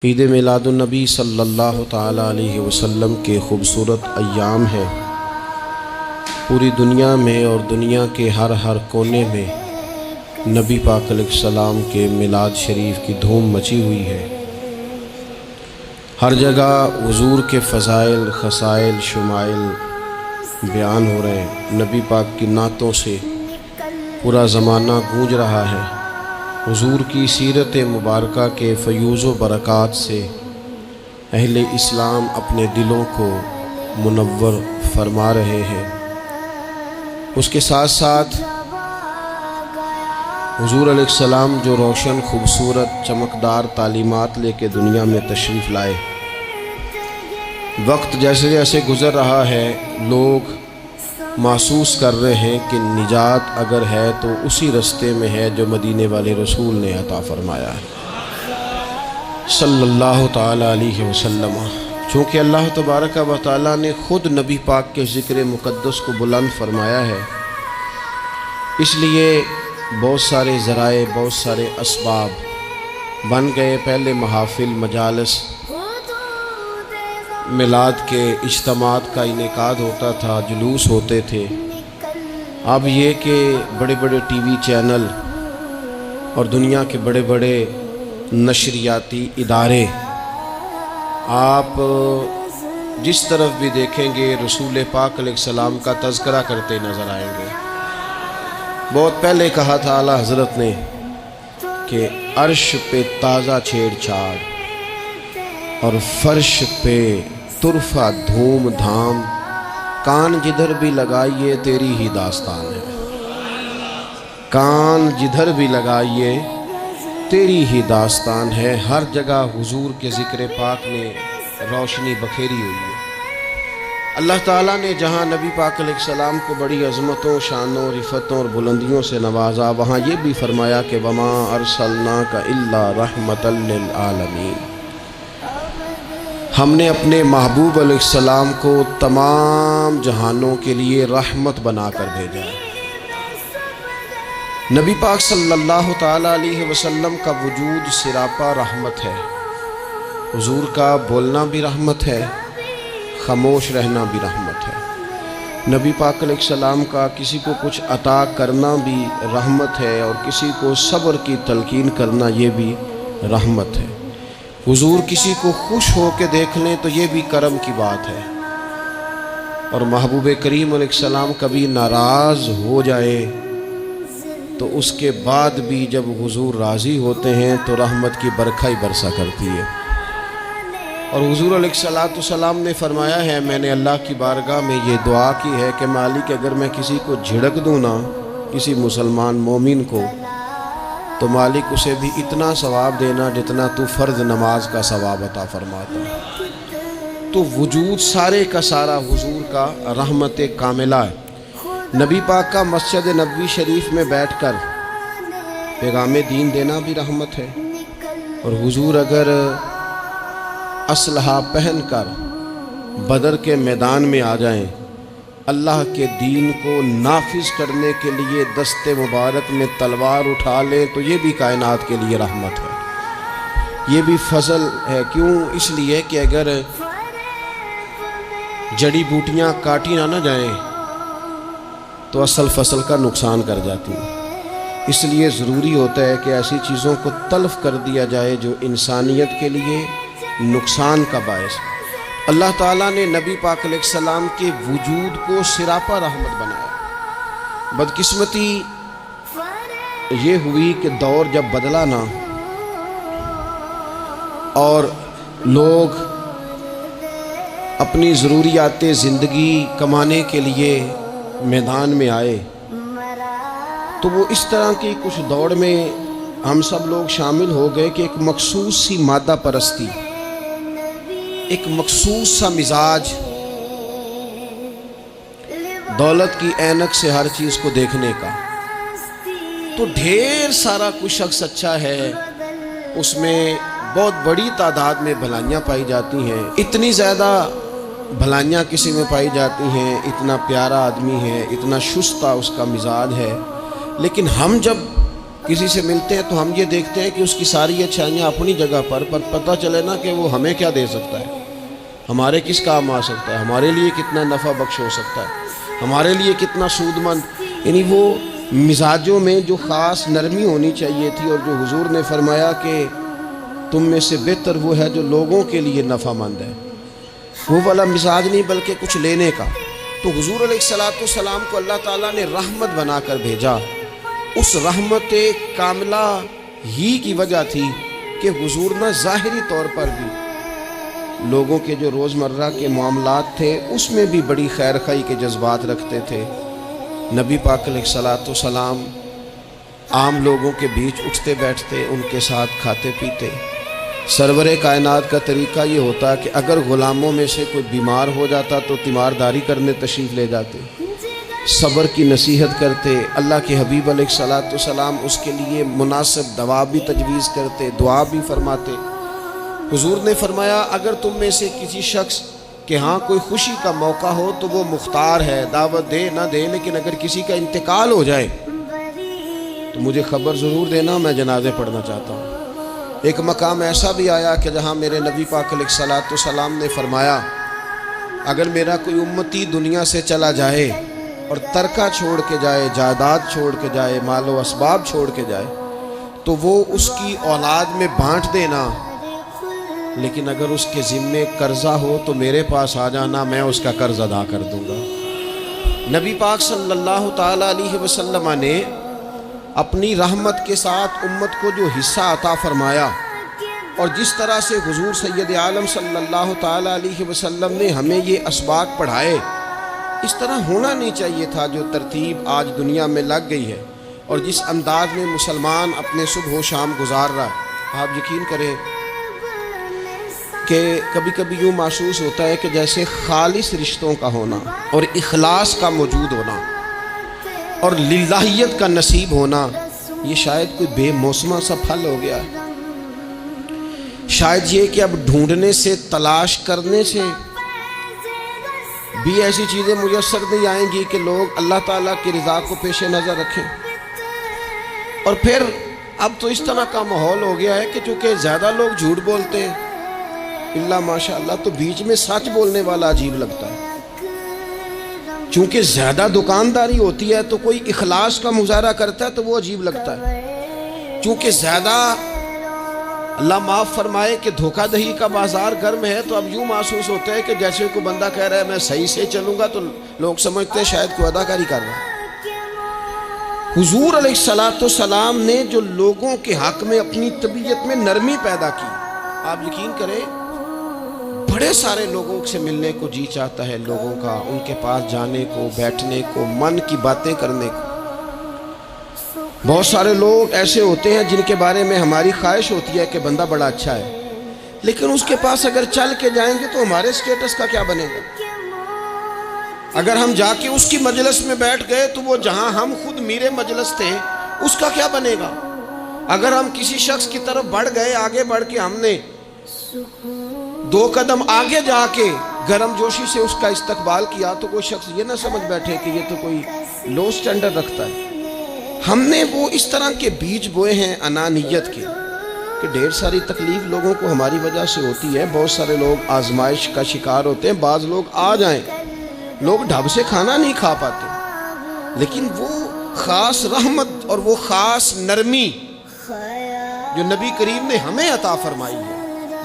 عید میلادالنبی صلی اللہ تعالیٰ علیہ وسلم کے خوبصورت ایام ہیں۔ پوری دنیا میں اور دنیا کے ہر کونے میں نبی پاک علیہ السلام کے میلاد شریف کی دھوم مچی ہوئی ہے۔ ہر جگہ حضور کے فضائل، خصائل، شمائل بیان ہو رہے ہیں۔ نبی پاک کی نعتوں سے پورا زمانہ گونج رہا ہے۔ حضور کی سیرت مبارکہ کے فیوز و برکات سے اہل اسلام اپنے دلوں کو منور فرما رہے ہیں۔ اس کے ساتھ ساتھ حضور علیہ السلام جو روشن، خوبصورت، چمکدار تعلیمات لے کے دنیا میں تشریف لائے، وقت جیسے جیسے گزر رہا ہے لوگ محسوس کر رہے ہیں کہ نجات اگر ہے تو اسی رستے میں ہے جو مدینے والے رسول نے عطا فرمایا ہے صلی اللہ تعالیٰ علیہ وسلم۔ چونکہ اللہ تبارک و تعالیٰ نے خود نبی پاک کے ذکر مقدس کو بلند فرمایا ہے، اس لیے بہت سارے ذرائع، بہت سارے اسباب بن گئے۔ پہلے محافل، مجالس، میلاد کے اجتماعات کا انعقاد ہوتا تھا، جلوس ہوتے تھے۔ اب یہ کہ بڑے بڑے ٹی وی چینل اور دنیا کے بڑے بڑے نشریاتی ادارے، آپ جس طرف بھی دیکھیں گے رسول پاک علیہ السلام کا تذکرہ کرتے نظر آئیں گے۔ بہت پہلے کہا تھا اعلیٰ حضرت نے کہ عرش پہ تازہ چھیڑ چھاڑ اور فرش پہ طرفہ دھوم دھام، کان جدھر بھی لگائیے تیری ہی داستان ہے۔ کان جدھر بھی لگائیے تیری ہی داستان ہے۔ ہر جگہ حضور کے ذکر پاک نے روشنی بکھیری ہوئی ہے۔ اللہ تعالیٰ نے جہاں نبی پاک علیہ السلام کو بڑی عظمتوں، شانوں، رفتوں اور بلندیوں سے نوازا، وہاں یہ بھی فرمایا کہ وَمَا أَرْسَلْنَاكَ إِلَّا رَحْمَةً لِّلْعَالَمِينَ۔ ہم نے اپنے محبوب علیہ السلام کو تمام جہانوں کے لیے رحمت بنا کر بھیجا ہے۔ نبی پاک صلی اللہ تعالیٰ علیہ وسلم کا وجود سراپا رحمت ہے۔ حضور کا بولنا بھی رحمت ہے، خاموش رہنا بھی رحمت ہے۔ نبی پاک علیہ السلام کا کسی کو کچھ عطا کرنا بھی رحمت ہے، اور کسی کو صبر کی تلقین کرنا یہ بھی رحمت ہے۔ حضور کسی کو خوش ہو کے دیکھ لیں تو یہ بھی کرم کی بات ہے، اور محبوب کریم علیہ السلام کبھی ناراض ہو جائے تو اس کے بعد بھی جب حضور راضی ہوتے ہیں تو رحمت کی برکھا ہی برسا کرتی ہے۔ اور حضور علیہ السلام نے فرمایا ہے، میں نے اللہ کی بارگاہ میں یہ دعا کی ہے کہ مالک اگر میں کسی کو جھڑک دوں نا، کسی مسلمان مومن کو، تو مالک اسے بھی اتنا ثواب دینا جتنا تو فرض نماز کا ثواب عطا فرماتا ہے۔ تو وجود سارے کا سارا حضور کا رحمت کاملہ ہے۔ نبی پاک کا مسجد نبوی شریف میں بیٹھ کر پیغام دین دینا بھی رحمت ہے، اور حضور اگر اسلحہ پہن کر بدر کے میدان میں آ جائیں، اللہ کے دین کو نافذ کرنے کے لیے دست مبارک میں تلوار اٹھا لے تو یہ بھی کائنات کے لیے رحمت ہے، یہ بھی فضل ہے۔ کیوں؟ اس لیے کہ اگر جڑی بوٹیاں کاٹی نہ جائیں تو اصل فصل کا نقصان کر جاتی ہیں۔ اس لیے ضروری ہوتا ہے کہ ایسی چیزوں کو تلف کر دیا جائے جو انسانیت کے لیے نقصان کا باعث ہے۔ اللہ تعالیٰ نے نبی پاک علیہ السلام کے وجود کو سراپا رحمت بنایا۔ بدقسمتی یہ ہوئی کہ دور جب بدلا نا اور لوگ اپنی ضروریات زندگی کمانے کے لیے میدان میں آئے، تو وہ اس طرح کی کچھ دوڑ میں ہم سب لوگ شامل ہو گئے کہ ایک مخصوص سی مادہ پرستی، ایک مخصوص سا مزاج، دولت کی اینک سے ہر چیز کو دیکھنے کا، تو ڈھیر سارا کچھ شخص اچھا ہے، اس میں بہت بڑی تعداد میں بھلائیاں پائی جاتی ہیں، اتنی زیادہ بھلائیاں کسی میں پائی جاتی ہیں، اتنا پیارا آدمی ہے، اتنا شستہ اس کا مزاج ہے، لیکن ہم جب کسی سے ملتے ہیں تو ہم یہ دیکھتے ہیں کہ اس کی ساری اچھائیاں اپنی جگہ پر پتہ چلے نا کہ وہ ہمیں کیا دے سکتا ہے، ہمارے کس کام آ سکتا ہے، ہمارے لیے کتنا نفع بخش ہو سکتا ہے، ہمارے لیے کتنا سود مند، یعنی وہ مزاجوں میں جو خاص نرمی ہونی چاہیے تھی، اور جو حضور نے فرمایا کہ تم میں سے بہتر وہ ہے جو لوگوں کے لیے نفع مند ہے، وہ والا مزاج نہیں بلکہ کچھ لینے کا۔ تو حضور علیہ السلام کو اللہ تعالیٰ نے رحمت بنا کر بھیجا۔ اس رحمت کاملہ ہی کی وجہ تھی کہ حضور نہ ظاہری طور پر بھی لوگوں کے جو روزمرہ کے معاملات تھے اس میں بھی بڑی خیر خواہی کے جذبات رکھتے تھے۔ نبی پاک علیہ السلام عام لوگوں کے بیچ اٹھتے بیٹھتے، ان کے ساتھ کھاتے پیتے۔ سرور کائنات کا طریقہ یہ ہوتا کہ اگر غلاموں میں سے کوئی بیمار ہو جاتا تو تیمارداری کرنے تشریف لے جاتے، صبر کی نصیحت کرتے، اللہ کے حبیب علیہ السلام اس کے لیے مناسب دوا بھی تجویز کرتے، دعا بھی فرماتے۔ حضور نے فرمایا اگر تم میں سے کسی شخص کہ ہاں کوئی خوشی کا موقع ہو تو وہ مختار ہے، دعوت دے نہ دے، لیکن اگر کسی کا انتقال ہو جائے تو مجھے خبر ضرور دینا، میں جنازے پڑھنا چاہتا ہوں۔ ایک مقام ایسا بھی آیا کہ جہاں میرے نبی پاک علیہ السلام نے فرمایا اگر میرا کوئی امتی دنیا سے چلا جائے اور ترکہ چھوڑ کے جائے، جائیداد چھوڑ کے جائے، مال و اسباب چھوڑ کے جائے تو وہ اس کی اولاد میں بانٹ دینا، لیکن اگر اس کے ذمے قرضہ ہو تو میرے پاس آ جانا، میں اس کا قرض ادا کر دوں گا۔ نبی پاک صلی اللہ تعالیٰ علیہ وسلم نے اپنی رحمت کے ساتھ امت کو جو حصہ عطا فرمایا، اور جس طرح سے حضور سید عالم صلی اللہ تعالیٰ علیہ وسلم نے ہمیں یہ اسباق پڑھائے، اس طرح ہونا نہیں چاہیے تھا جو ترتیب آج دنیا میں لگ گئی ہے اور جس انداز میں مسلمان اپنے صبح و شام گزار رہا ہے۔ آپ یقین کریں کہ کبھی کبھی یوں محسوس ہوتا ہے کہ جیسے خالص رشتوں کا ہونا اور اخلاص کا موجود ہونا اور للہیت کا نصیب ہونا یہ شاید کوئی بے موسمہ سا پھل ہو گیا ہے۔ شاید یہ کہ اب ڈھونڈنے سے، تلاش کرنے سے بھی ایسی چیزیں میسر نہیں آئیں گی کہ لوگ اللہ تعالیٰ کی رضا کو پیش نظر رکھیں۔ اور پھر اب تو اس طرح کا ماحول ہو گیا ہے کہ چونکہ زیادہ لوگ جھوٹ بولتے ہیں اللہ ماشاء اللہ، تو بیچ میں سچ بولنے والا عجیب لگتا ہے۔ چونکہ زیادہ دکانداری ہوتی ہے تو کوئی اخلاص کا مظاہرہ کرتا ہے تو وہ عجیب لگتا ہے۔ چونکہ زیادہ اللہ معاف فرمائے کہ دھوکہ دہی کا بازار گرم ہے تو اب یوں محسوس ہوتا ہے کہ جیسے کوئی بندہ کہہ رہا ہے میں صحیح سے چلوں گا تو لوگ سمجھتے ہیں شاید کوئی اداکاری کر رہا ہے۔ حضور علیہ السلام نے جو لوگوں کے حق میں اپنی طبیعت میں نرمی پیدا کی، آپ یقین کریں بڑے سارے لوگوں سے ملنے کو جی چاہتا ہے لوگوں کا، ان کے پاس جانے کو، بیٹھنے کو، من کی باتیں کرنے کو۔ بہت سارے لوگ ایسے ہوتے ہیں جن کے بارے میں ہماری خواہش ہوتی ہے کہ بندہ بڑا اچھا ہے، لیکن اس کے پاس اگر چل کے جائیں گے تو ہمارے سٹیٹس کا کیا بنے گا؟ اگر ہم جا کے اس کی مجلس میں بیٹھ گئے تو وہ جہاں ہم خود میرے مجلس تھے اس کا کیا بنے گا؟ اگر ہم کسی شخص کی طرف بڑھ گئے، آگے بڑھ کے ہم نے 2 قدم آگے جا کے گرم جوشی سے اس کا استقبال کیا تو کوئی شخص یہ نہ سمجھ بیٹھے کہ یہ تو کوئی لو سٹینڈرڈ رکھتا ہے۔ ہم نے وہ اس طرح کے بیج بوئے ہیں انانیت کے کہ ڈھیر ساری تکلیف لوگوں کو ہماری وجہ سے ہوتی ہے۔ بہت سارے لوگ آزمائش کا شکار ہوتے ہیں، بعض لوگ آ جائیں، لوگ ڈھب سے کھانا نہیں کھا پاتے، لیکن وہ خاص رحمت اور وہ خاص نرمی جو نبی کریم نے ہمیں عطا فرمائی ہے،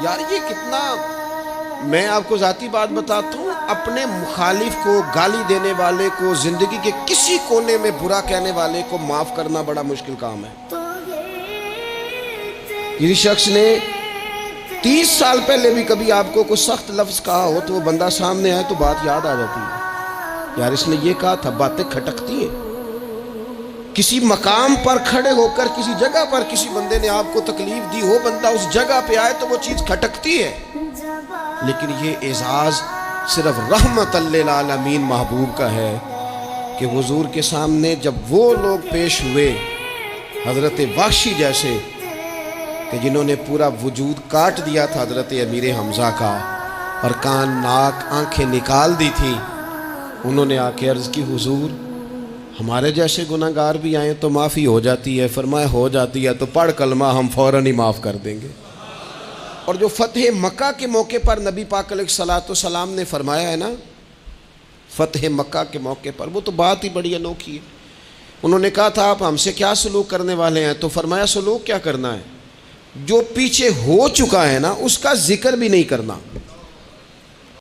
یار یہ کتنا، میں آپ کو ذاتی بات بتاتا ہوں، اپنے مخالف کو، گالی دینے والے کو، زندگی کے کسی کونے میں برا کہنے والے کو معاف کرنا بڑا مشکل کام ہے۔ کسی شخص نے 30 سال پہلے بھی کبھی آپ کو کوئی سخت لفظ کہا ہو تو وہ بندہ سامنے آئے تو بات یاد آ جاتی ہے، یار اس نے یہ کہا تھا، باتیں کھٹکتی ہیں۔ کسی مقام پر کھڑے ہو کر کسی جگہ پر کسی بندے نے آپ کو تکلیف دی ہو، بندہ اس جگہ پہ آئے تو وہ چیز کھٹکتی ہے، لیکن یہ اعزاز صرف رحمت للعالمین محبوب کا ہے کہ حضور کے سامنے جب وہ لوگ پیش ہوئے حضرت وحشی جیسے کہ جنہوں نے پورا وجود کاٹ دیا تھا حضرت امیر حمزہ کا اور کان ناک آنکھیں نکال دی تھی، انہوں نے آ کے عرض کی حضور ہمارے جیسے گناہگار بھی آئیں تو معافی ہو جاتی ہے. فرمایا ہو جاتی ہے تو پڑھ کلمہ ہم فوراً ہی معاف کر دیں گے. اور جو فتح مکہ کے موقع پر نبی پاک علیہ الصلوۃ والسلام نے فرمایا ہے نا، فتح مکہ کے موقع پر، وہ تو بات ہی بڑی انوکھی ہے. انہوں نے کہا تھا آپ ہم سے کیا سلوک کرنے والے ہیں؟ تو فرمایا سلوک کیا کرنا ہے؟ جو پیچھے ہو چکا ہے نا اس کا ذکر بھی نہیں کرنا.